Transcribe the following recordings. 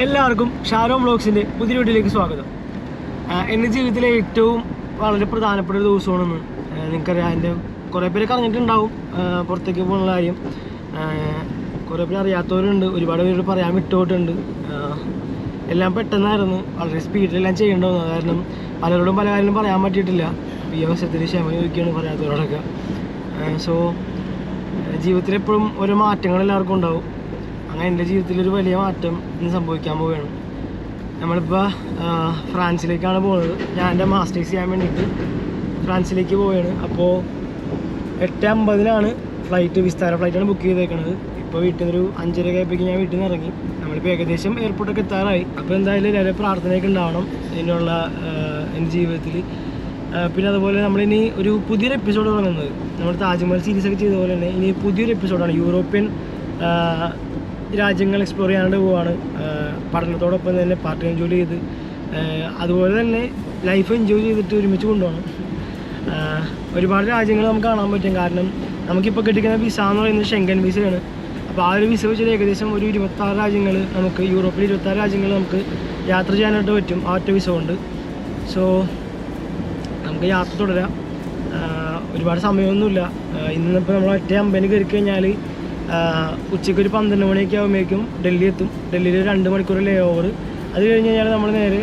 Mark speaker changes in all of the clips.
Speaker 1: എല്ലാവർക്കും ഷാരോൺ വ്ലോഗ്സിൻ്റെ പുതിയ വീഡിയോയിലേക്ക് സ്വാഗതം. എൻ്റെ ജീവിതത്തിലെ ഏറ്റവും വളരെ പ്രധാനപ്പെട്ട ഒരു ദിവസമാണെന്ന് നിങ്ങൾക്കറിയാം. എൻ്റെ കുറേ പേരൊക്കെ അറിഞ്ഞിട്ടുണ്ടാവും പുറത്തേക്ക് പോകുന്ന കാര്യം. കുറേ പേര് അറിയാത്തവരുണ്ട്, ഒരുപാട് പേര് പറയാൻ വിട്ടുപോയിട്ടുണ്ട്. എല്ലാം പെട്ടെന്നായിരുന്നു, വളരെ സ്പീഡിലെല്ലാം ചെയ്യേണ്ടത്. കാരണം പലരോടും പല കാര്യങ്ങളും പറയാൻ പറ്റിയിട്ടില്ല. ഈ അവസരത്തിൽ ക്ഷമ ചോദിക്കുകയാണ് പറയാത്തവരോടൊക്കെ. സോ ജീവിതത്തിൽ എപ്പോഴും ഓരോ മാറ്റങ്ങൾ എല്ലാവർക്കും ഉണ്ടാവും. അങ്ങനെ എൻ്റെ ജീവിതത്തിലൊരു വലിയ മാറ്റം ഇന്ന് സംഭവിക്കാൻ പോവുകയാണ്. നമ്മളിപ്പോൾ ഫ്രാൻസിലേക്കാണ് പോകുന്നത്. ഞാൻ എൻ്റെ മാസ്റ്റേഴ്സ് ചെയ്യാൻ വേണ്ടിയിട്ട് ഫ്രാൻസിലേക്ക് പോവുകയാണ്. അപ്പോൾ 8:50 ഫ്ലൈറ്റ്, വിസ്താര ഫ്ലൈറ്റാണ് ബുക്ക് ചെയ്തേക്കുന്നത്. ഇപ്പോൾ വീട്ടിൽ നിന്നൊരു 5:30 ആയപ്പോഴേക്കും ഞാൻ വീട്ടിൽ നിന്ന് ഇറങ്ങി. നമ്മളിപ്പോൾ ഏകദേശം എയർപോർട്ടൊക്കെ എത്താറായി. അപ്പോൾ എന്തായാലും എല്ലാവരും പ്രാർത്ഥനയൊക്കെ ഉണ്ടാവണം ഇതിനുള്ള എൻ്റെ ജീവിതത്തിൽ. പിന്നെ അതുപോലെ നമ്മളിനി ഒരു പുതിയൊരു എപ്പിസോഡ് തുടങ്ങുന്നത്, നമ്മൾ താജ്മഹൽ സീരീസൊക്കെ ചെയ്ത പോലെ തന്നെ ഇനി പുതിയൊരു എപ്പിസോഡാണ്. യൂറോപ്യൻ രാജ്യങ്ങൾ എക്സ്പ്ലോർ ചെയ്യാണ്ട് പോവാണ്. പഠനത്തോടൊപ്പം തന്നെ പാർട്ട് ടൈം ജോലി ചെയ്ത് അതുപോലെ തന്നെ ലൈഫ് എൻജോയ് ചെയ്തിട്ട് ഒരുമിച്ച് കൊണ്ടുപോകണം. ഒരുപാട് രാജ്യങ്ങൾ നമുക്ക് കാണാൻ പറ്റും. കാരണം നമുക്കിപ്പോൾ കിട്ടിക്കുന്ന വിസ എന്ന് പറയുന്നത് ഷെങ്കൻ വിസയാണ്. അപ്പോൾ ആ ഒരു വിസ വെച്ചിട്ട് ഏകദേശം ഒരു 26 രാജ്യങ്ങൾ നമുക്ക്, യൂറോപ്പിൽ 26 രാജ്യങ്ങൾ നമുക്ക് യാത്ര ചെയ്യാനായിട്ട് പറ്റും ആ ഒറ്റ വിസ കൊണ്ട്. സോ നമുക്ക് യാത്ര തുടരാം. ഒരുപാട് സമയമൊന്നുമില്ല. ഇന്നിപ്പോൾ നമ്മൾ 8:50 കയറി കഴിഞ്ഞാൽ ഉച്ചയ്ക്ക് ഒരു 12 മണിയൊക്കെ ആകുമ്പോഴേക്കും ഡൽഹി എത്തും. ഡൽഹിയിൽ 2 മണിക്കൂർ ലേ ഓവർ. അത് കഴിഞ്ഞ് കഴിഞ്ഞാൽ നമ്മൾ നേരെ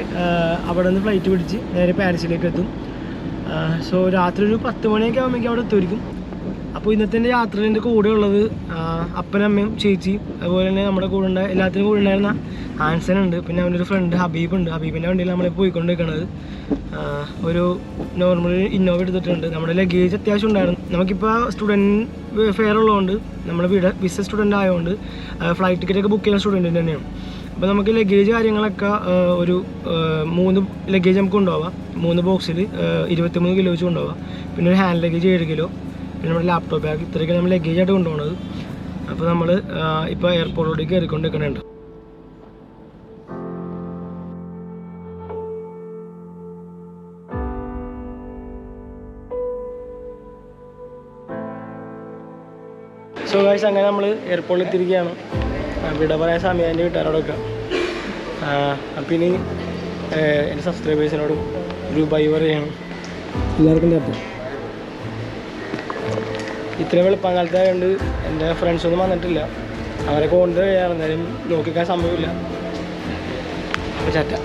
Speaker 1: അവിടെ നിന്ന് ഫ്ലൈറ്റ് പിടിച്ച് നേരെ പാരീസിലേക്ക് എത്തും. സോ രാത്രി ഒരു 10 മണിയൊക്കെ ആകുമ്പോഴേക്കും അവിടെ എത്തുമായിരിക്കും. അപ്പോൾ ഇന്നത്തെ എൻ്റെ യാത്രയിൽ എൻ്റെ കൂടെ ഉള്ളത് അപ്പനമ്മയും ചേച്ചിയും, അതുപോലെ തന്നെ നമ്മുടെ കൂടെ എല്ലാത്തിനും കൂടെ ഉണ്ടായിരുന്ന ആൻസൺ ഉണ്ട്. പിന്നെ അവൻ്റെ ഒരു ഫ്രണ്ട് ഹബീബ് ഉണ്ട്. ഹബീബിൻ്റെ വണ്ടിയിൽ നമ്മൾ പോയിക്കൊണ്ടിരിക്കുന്നത്. ഒരു നോർമൽ ഇന്നോവ എടുത്തിട്ടുണ്ട്. നമ്മുടെ ലഗേജ് അത്യാവശ്യം ഉണ്ടായിരുന്നു. നമുക്കിപ്പോൾ സ്റ്റുഡൻറ്റ് ഫെയർ ഉള്ളതുകൊണ്ട്, നമ്മുടെ വിസ സ്റ്റുഡൻ്റ് ആയതുകൊണ്ട് ഫ്ലൈറ്റ് ടിക്കറ്റൊക്കെ ബുക്ക് ചെയ്യുന്ന സ്റ്റുഡൻറ്റിൻ്റെ തന്നെയാണ്. അപ്പോൾ നമുക്ക് ലഗേജ് കാര്യങ്ങളൊക്കെ ഒരു 3 ലഗേജ് നമുക്ക് കൊണ്ടുപോകാം. 3 ബോക്സിൽ 23 കിലോ വെച്ച് കൊണ്ടുപോകാം. പിന്നെ ഒരു ഹാൻഡ് ലഗേജ് 7 കിലോ, പിന്നെ നമ്മുടെ ലാപ്ടോപ്പ് ബാഗ്, ഇത്രയൊക്കെ നമ്മൾ ലഗേജായിട്ട് കൊണ്ടുപോകുന്നത്. അപ്പോൾ നമ്മൾ ഇപ്പോൾ എയർപോർട്ടിലേക്ക് കയറിക്കൊണ്ടിരിക്കുന്നുണ്ട്. സോ ഗൈസ്, അങ്ങനെ നമ്മൾ എയർപോർട്ടിൽ എത്തിയിരിക്കുകയാണ്. വിട പറയാൻ സമയം എൻ്റെ വീട്ടുകാരോടൊക്കെ. അപ്പം ഇനി എൻ്റെ സബ്സ്ക്രൈബേഴ്സിനോടും ഒരു ബൈ പറയണം. എല്ലാവർക്കും ചേർത്ത് ഇത്രയും വെളുപ്പങ്കാലത്തായതുകൊണ്ട് എൻ്റെ ഫ്രണ്ട്സൊന്നും വന്നിട്ടില്ല. അവരെ കൊണ്ട് കഴിയാറ്, എന്തായാലും നോക്കിക്കാൻ സമയമില്ല. അപ്പോൾ ചാറ്റ.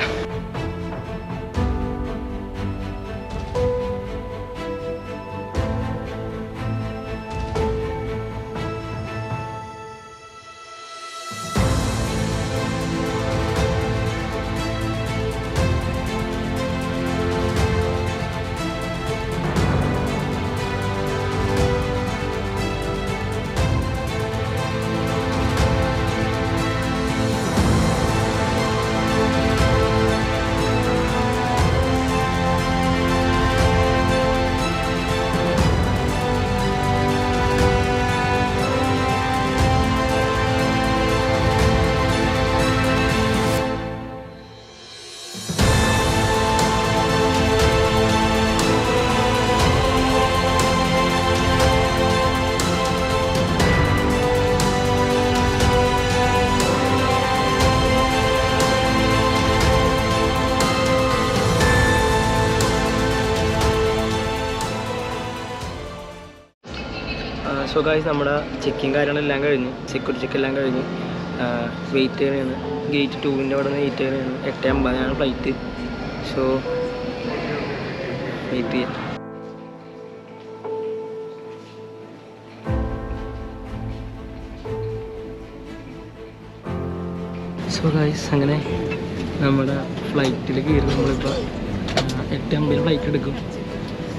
Speaker 1: സോ ഗൈസ്, നമ്മുടെ ചെക്കിങ് കാര്യങ്ങളെല്ലാം കഴിഞ്ഞ്, സെക്യൂരിറ്റി ചെക്ക് എല്ലാം കഴിഞ്ഞ് വെയിറ്റ് ചെയ്യണതാണ്. ഗേറ്റ് 2-ൻ്റെ അവിടെ നിന്ന് വെയിറ്റ് ചെയ്യണതാണ്. 8:50 ഫ്ലൈറ്റ്. സോ വെയിറ്റ് ചെയ്യാം. സോ ഗൈസ്, അങ്ങനെ നമ്മുടെ ഫ്ലൈറ്റിൽ കയറി നമ്മളിപ്പോൾ 8:50 ഫ്ലൈറ്റ് എടുക്കും.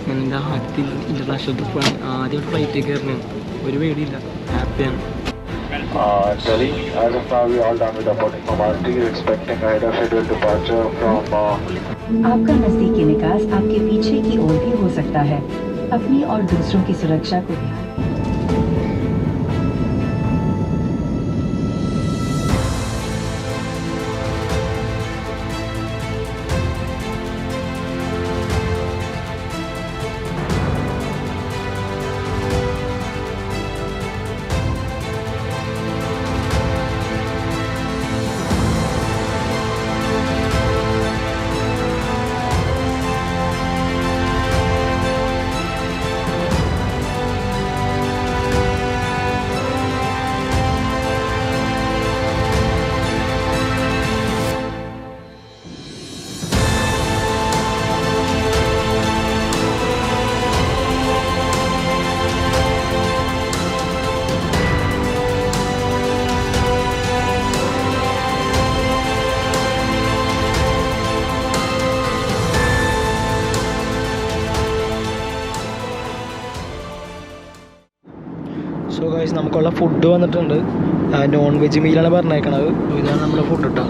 Speaker 1: ഞാൻ എൻ്റെ ആദ്യത്തെ ഇൻ്റർനാഷണൽ ട്രിപ്പാണ്. ആദ്യം ഫ്ലൈറ്റിൽ കയറുന്നതാണ്. ഒരു പേടിയില്ല, ഹാപ്പിയാണ്.
Speaker 2: Delhi, as of now we all done with the boarding formality, expecting ahead of scheduled departure from
Speaker 3: आपका नजदीकी निकास आपके पीछे की ओर भी हो सकता है. अपनी और दूसरों की सुरक्षा को ध्यान.
Speaker 1: ഗൈസ് നമുക്കുള്ള ഫുഡ് വന്നിട്ടുണ്ട്. നോൺ വെജ് മീലാണ് പറഞ്ഞേക്കണത്. ഇതാണ് നമ്മുടെ ഫുഡ് കേട്ടോ.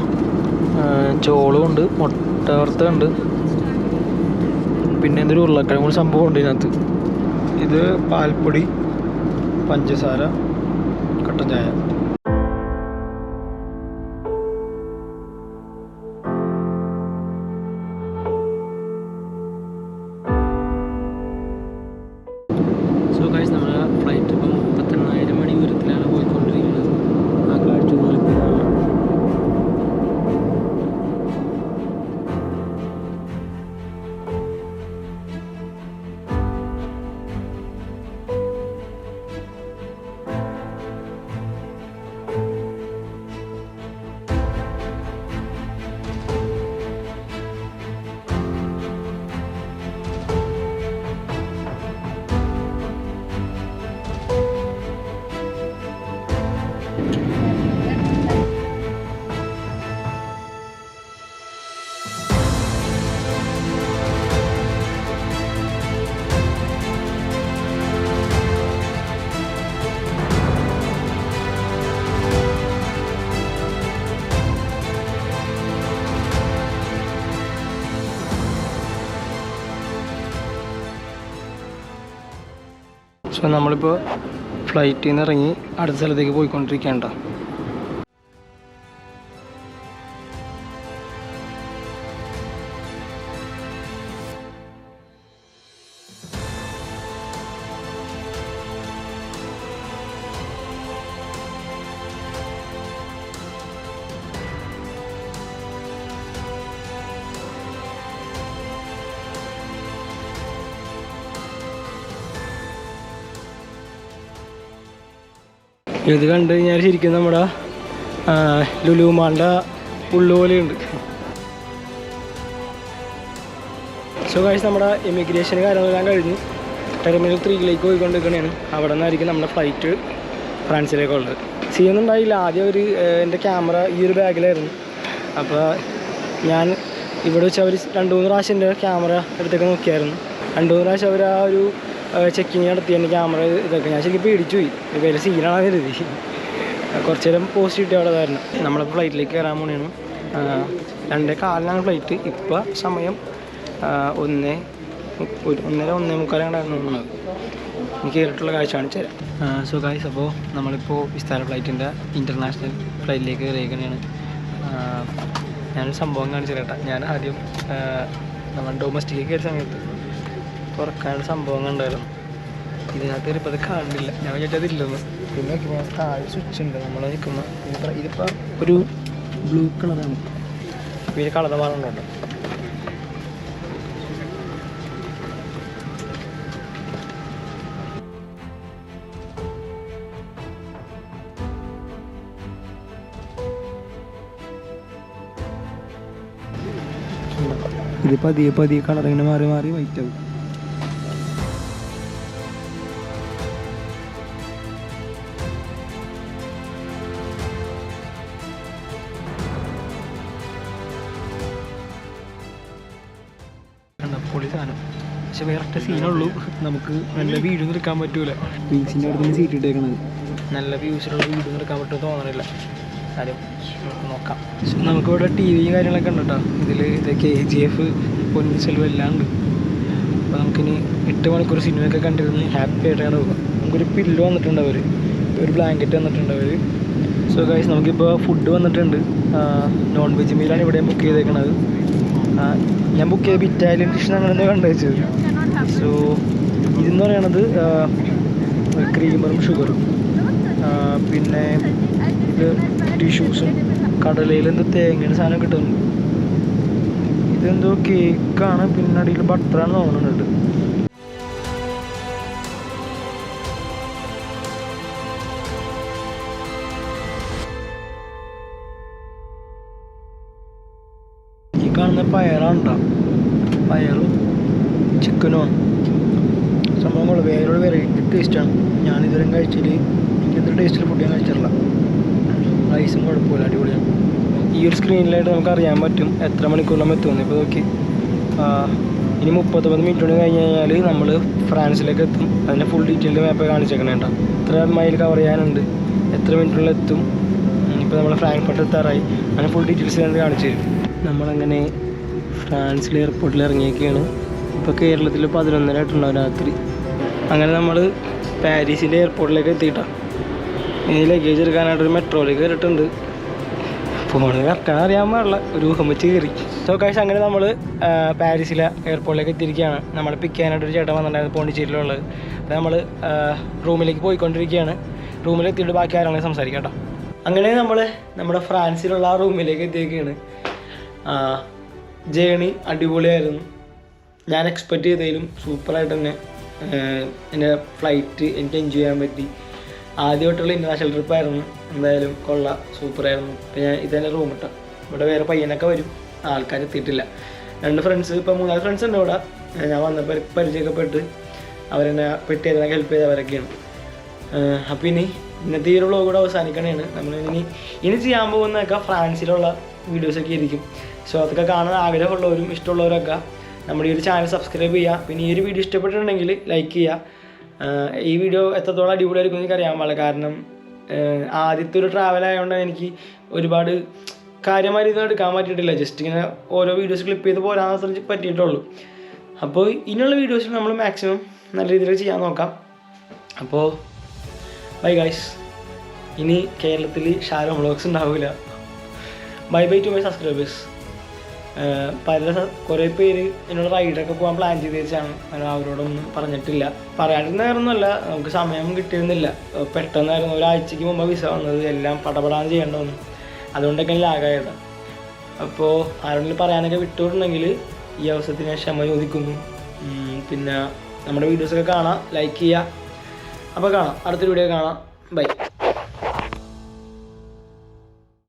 Speaker 1: ചോളും ഉണ്ട്, മുട്ട വറുത്തുണ്ട്, പിന്നെ എന്തൊരു ഉരുളക്കിഴങ്ങ് കൂടി സംഭവം ഉണ്ട് ഇതിനകത്ത്. ഇത് പാൽപ്പൊടി, പഞ്ചസാര, കട്ടൻ ചായ. സോ ഗൈസ് നമ്മുടെ ഫ്ലൈറ്റ് ഇപ്പം 38,000 മണി ദൂരത്തിലാണ് പോയിക്കൊണ്ടിരിക്കുന്നത്. ആ കാഴ്ച നോക്കിയതാണ്. സോ നമ്മളിപ്പോൾ ഫ്ലൈറ്റിൽ നിന്ന് ഇറങ്ങി അടുത്ത സ്ഥലത്തേക്ക് പോയിക്കൊണ്ടിരിക്കുകയാണ്. ഇത് കണ്ട് കഴിഞ്ഞാൽ ശരിക്കും നമ്മുടെ ലുലുമാളുടെ ഉള്ളു പോലെയുണ്ട്. സോ ഗൈസ് നമ്മുടെ ഇമിഗ്രേഷൻ കാര്യങ്ങളെല്ലാം കഴിഞ്ഞ് ടെർമിനൽ 3ലേക്ക് പോയിക്കൊണ്ടിരിക്കുകയാണ്. അവിടെ നിന്നായിരിക്കും നമ്മുടെ ഫ്ലൈറ്റ് ഫ്രാൻസിലേക്കുള്ളത്. സീനൊന്നും ഉണ്ടായില്ല. ആദ്യം എൻ്റെ ക്യാമറ ഈ ഒരു ബാഗിലായിരുന്നു. അപ്പോൾ ഞാൻ ഇവിടെ വെച്ച് അവർ 2-3 പ്രാവശ്യം എൻ്റെ ക്യാമറ എടുത്തൊക്കെ നോക്കിയായിരുന്നു. 2-3 പ്രാവശ്യം അവർ ആ ഒരു ചെക്കിങ് നടത്തി എൻ്റെ ക്യാമറ ഇതൊക്കെ. ഞാൻ ശരിക്കും പേടിച്ചു പോയി. വേറെ സീനാണെന്ന് കരുതി. കുറച്ച് നേരം പോസ്റ്റ് കിട്ടി അവിടെ ആയിരുന്നു. നമ്മളിപ്പോൾ ഫ്ലൈറ്റിലേക്ക് കയറാൻ പോണെയാണ്. 2:15 ഫ്ലൈറ്റ്. ഇപ്പോൾ സമയം 1:30-1:45 തോന്നുന്നത്. എനിക്ക് കയറിയിട്ടുള്ള കാഴ്ച കാണിച്ചു തരാം. സോ ഗൈസ്, അപ്പോൾ നമ്മളിപ്പോൾ വിസ്താര ഫ്ലൈറ്റിൻ്റെ ഇൻ്റർനാഷണൽ ഫ്ലൈറ്റിലേക്ക് കയറിയിരിക്കുകയാണ്. ഞാനൊരു സംഭവം കാണിച്ചു തരട്ടെ. ഞാൻ ആദ്യം നമ്മൾ ഡൊമസ്റ്റിക് കയറിയ സമയത്ത് തുറക്കാനുള്ള സംഭവം കണ്ടായിരുന്നു. ഇതിനകത്ത് കയറിയപ്പോൾ അത് കാണുന്നില്ല. ഞാൻ വിചാരിച്ചതില്ലെന്ന്. പിന്നെ നോക്കിയപ്പോൾ താഴെ സ്വിച്ച് ഉണ്ട്. നമ്മൾ നിൽക്കുന്ന ഇതിപ്പോൾ ഒരു ബ്ലൂ കളറാണ്. പിന്നെ കളർ മാറുന്നുണ്ട്. ഇത് പതിയെ കളർ ഇങ്ങനെ മാറി മാറി വൈറ്റ് ആവും. പൊളി സാധനം. പക്ഷെ വേറെ സീനുള്ളൂ. നമുക്ക് നല്ല വീഡിയോ എടുക്കാൻ പറ്റൂല. ബീച്ചിൻ്റെ അടുത്ത് നിന്ന് സീറ്റ് ഇട്ടേക്കണത്. നല്ല വ്യൂസിലുള്ള വീഡിയോ എടുക്കാൻ പറ്റുമെന്ന് തോന്നണില്ല. കാര്യം നമുക്ക് നോക്കാം. നമുക്കിവിടെ ടി വിയും കാര്യങ്ങളൊക്കെ ഉണ്ട് കേട്ടോ. ഇതിൽ KGF, പൊന്നിൻ സെൽവൻ എല്ലാം ഉണ്ട്. അപ്പോൾ നമുക്കിനി 8 മണിക്കൂർ സിനിമയൊക്കെ കണ്ടിരുന്ന് ഹാപ്പി ആയിട്ടാണ് പോകുക. നമുക്കൊരു പില്ലോ വന്നിട്ടുണ്ട് അവർ, ഒരു ബ്ലാങ്കറ്റ് വന്നിട്ടുണ്ട് അവർ. സോ ഗൈസ്, നമുക്കിപ്പോൾ ഫുഡ് വന്നിട്ടുണ്ട്. നോൺ വെജ് മീലാണ് ഇവിടെ ബുക്ക് ചെയ്തേക്കണത്. ഞാൻ ബുക്ക് ചെയ്ത് ഇറ്റാലിയൻ ഡിഷ് അങ്ങനെ എന്തോ കണ്ടു വെച്ചത്. സോ ഇതെന്ന് പറയണത് ക്രീമറും ഷുഗറും, പിന്നെ ഇത് ടിഷ്യൂസും കടലയിൽ എന്തോ തേങ്ങയുടെ സാധനം കിട്ടുന്നുണ്ട്. ഇതെന്തോ കേക്കാണ്, പിന്നെ അടിയിൽ ബട്ടറാണ് തോന്നുന്നുണ്ട്. ഈ കാണുന്ന പയറാണ്. പയറും ചിക്കനുമാണ് സംഭവങ്ങൾ. വേറൊരു വെറൈറ്റി ടേസ്റ്റാണ്. ഞാനിതുവരെ കഴിച്ചതിൽ ഇങ്ങനത്തെ ടേസ്റ്റിൽ ഫുഡ് ഞാൻ കഴിച്ചിട്ടില്ല. റൈസും കുഴപ്പമില്ല, അടിപൊളിയാണ്. ഈ ഒരു സ്ക്രീനിലായിട്ട് നമുക്ക് അറിയാൻ പറ്റും എത്ര മണിക്കൂർ നമ്മൾ എത്തുമെന്ന്. ഇപ്പോൾ നോക്കി, ഇനി 39 മിനിറ്റ് കൊണ്ട് കഴിഞ്ഞ് കഴിഞ്ഞാൽ നമ്മൾ ഫ്രാൻസിലേക്ക് എത്തും. അതിൻ്റെ ഫുൾ ഡീറ്റെയിൽഡ് മാപ്പ് കാണിച്ചേക്കണേ കേട്ടോ. എത്ര മൈൽ കവർ ചെയ്യാനുണ്ട്, എത്ര മിനിറ്റിനുള്ളിൽ എത്തും. ഇപ്പോൾ നമ്മൾ ഫ്രാങ്ക്ഫർട്ട് എത്താറായി. അങ്ങനെ ഫുൾ ഡീറ്റെയിൽസ് ഞാൻ കാണിച്ചു തരും. നമ്മളങ്ങനെ ഫ്രാൻസിലെ എയർപോർട്ടിൽ ഇറങ്ങിയൊക്കെയാണ്. ഇപ്പോൾ കേരളത്തിൽ 11:30 ആയിട്ടുണ്ടാവും രാത്രി. അങ്ങനെ നമ്മൾ പാരീസിൻ്റെ എയർപോർട്ടിലേക്ക് എത്തിയിട്ടാണ്. ഇനി ലഗേജ് എടുക്കാനായിട്ടൊരു മെട്രോയിലേക്ക് കയറിയിട്ടുണ്ട്. ഫോണ് കറക്റ്റാണ് അറിയാൻ പാടില്ല, ഒരു ഊഹം വെച്ച് കയറി. സോ കാശ് അങ്ങനെ നമ്മൾ പാരീസിലെ എയർപോർട്ടിലേക്ക് എത്തിയിരിക്കുകയാണ്. നമ്മളെ പിക്ക് ചെയ്യാനായിട്ടൊരു ചേട്ടൻ വന്നിട്ടുണ്ടായിരുന്നു പോണ്ടിച്ചേരിയിലുള്ളത്. അപ്പോൾ നമ്മൾ റൂമിലേക്ക് പോയിക്കൊണ്ടിരിക്കുകയാണ്. റൂമിലെത്തിയിട്ട് ബാക്കി ആരാണെങ്കിലും സംസാരിക്കാം കേട്ടോ. അങ്ങനെ നമ്മൾ നമ്മുടെ ഫ്രാൻസിലുള്ള ആ റൂമിലേക്ക് എത്തിയിരിക്കുകയാണ്. ജേണി അടിപൊളിയായിരുന്നു. ഞാൻ എക്സ്പെക്റ്റ് ചെയ്തതിലും സൂപ്പറായിട്ട് തന്നെ എൻ്റെ ഫ്ലൈറ്റ് എനിക്ക് എൻജോയ് ചെയ്യാൻ പറ്റി. ആദ്യമായിട്ടുള്ള ഇൻ്റർനാഷണൽ ട്രിപ്പായിരുന്നു. എന്തായാലും കൊള്ളാം, സൂപ്പറായിരുന്നു. ഇപ്പോൾ ഞാൻ ഇതന്നെ റൂം ഇട്ട. ഇവിടെ വേറെ പയ്യനൊക്കെ വരും, ആൾക്കാർ എത്തിയിട്ടില്ല. 2 ഫ്രണ്ട്സ്, ഇപ്പോൾ 3-4 ഫ്രണ്ട്സ് ഉണ്ട് ഇവിടെ. ഞാൻ വന്നപ്പോൾ പരിചയപ്പെട്ട് അവരെന്നെ പെട്ടി അതിനൊക്കെ ഹെൽപ്പ് ചെയ്തവരൊക്കെയാണ്. അപ്പോൾ ഇന്നത്തെ ഈ ഒരു വ്ളോഗ് കൂടെ അവസാനിക്കണേണ്. നമ്മൾ ഇനി ചെയ്യാൻ പോകുന്നതൊക്കെ ഫ്രാൻസിലുള്ള വീഡിയോസൊക്കെ ആയിരിക്കും. സോ അതൊക്കെ കാണാൻ ആഗ്രഹമുള്ളവരും ഇഷ്ടമുള്ളവരൊക്കെ നമ്മുടെ ഈ ഒരു ചാനൽ സബ്സ്ക്രൈബ് ചെയ്യുക. പിന്നെ ഈ ഒരു വീഡിയോ ഇഷ്ടപ്പെട്ടിട്ടുണ്ടെങ്കിൽ ലൈക്ക് ചെയ്യുക. ഈ വീഡിയോ എത്രത്തോളം അടിപൊളിയായിരിക്കും എനിക്ക് അറിയാൻ പാടില്ല. കാരണം ആദ്യത്തെ ഒരു ട്രാവൽ ആയതുകൊണ്ട് എനിക്ക് ഒരുപാട് കാര്യമായി ഇതൊന്നും എടുക്കാൻ പറ്റിയിട്ടില്ല. ജസ്റ്റ് ഇങ്ങനെ ഓരോ വീഡിയോസ് ക്ലിപ്പ് ചെയ്ത് പോരാൻ പറ്റിയിട്ടുള്ളൂ. അപ്പോൾ ഇനിയുള്ള വീഡിയോസിൽ നമ്മൾ മാക്സിമം നല്ല രീതിയിൽ ചെയ്യാൻ നോക്കാം. അപ്പോൾ ബൈ ഗൈസ്. ഇനി കേരളത്തിൽ ഷാരോൺ വ്ളോഗ്സ് ഉണ്ടാവില്ല. Bye bye to my subscribers. കുറേ പേര് എന്നോട് റൈഡൊക്കെ പോകാൻ പ്ലാൻ ചെയ്ത് വെച്ചാണ്. അവരോടൊന്നും പറഞ്ഞിട്ടില്ല. പറയാണ്ടിരുന്നൊന്നുമല്ല, നമുക്ക് സമയം കിട്ടിയിരുന്നില്ല. പെട്ടെന്നായിരുന്നു, ഒരാഴ്ചയ്ക്ക് മുമ്പ് വിസ വന്നത്. എല്ലാം പടപടാൻ ചെയ്യേണ്ട വന്നു. അതുകൊണ്ടൊക്കെ ലാഗായതാണ്. അപ്പോൾ ആരോടെങ്കിലും പറയാനൊക്കെ വിട്ടുകൊടുണ്ടെങ്കിൽ ഈ അവസരത്തിന് ഞാൻ ക്ഷമ ചോദിക്കുന്നു. പിന്നെ നമ്മുടെ വീഡിയോസൊക്കെ കാണാം, ലൈക്ക് ചെയ്യുക. അപ്പോൾ കാണാം, അടുത്തൊരു വീഡിയോ കാണാം. ബൈ.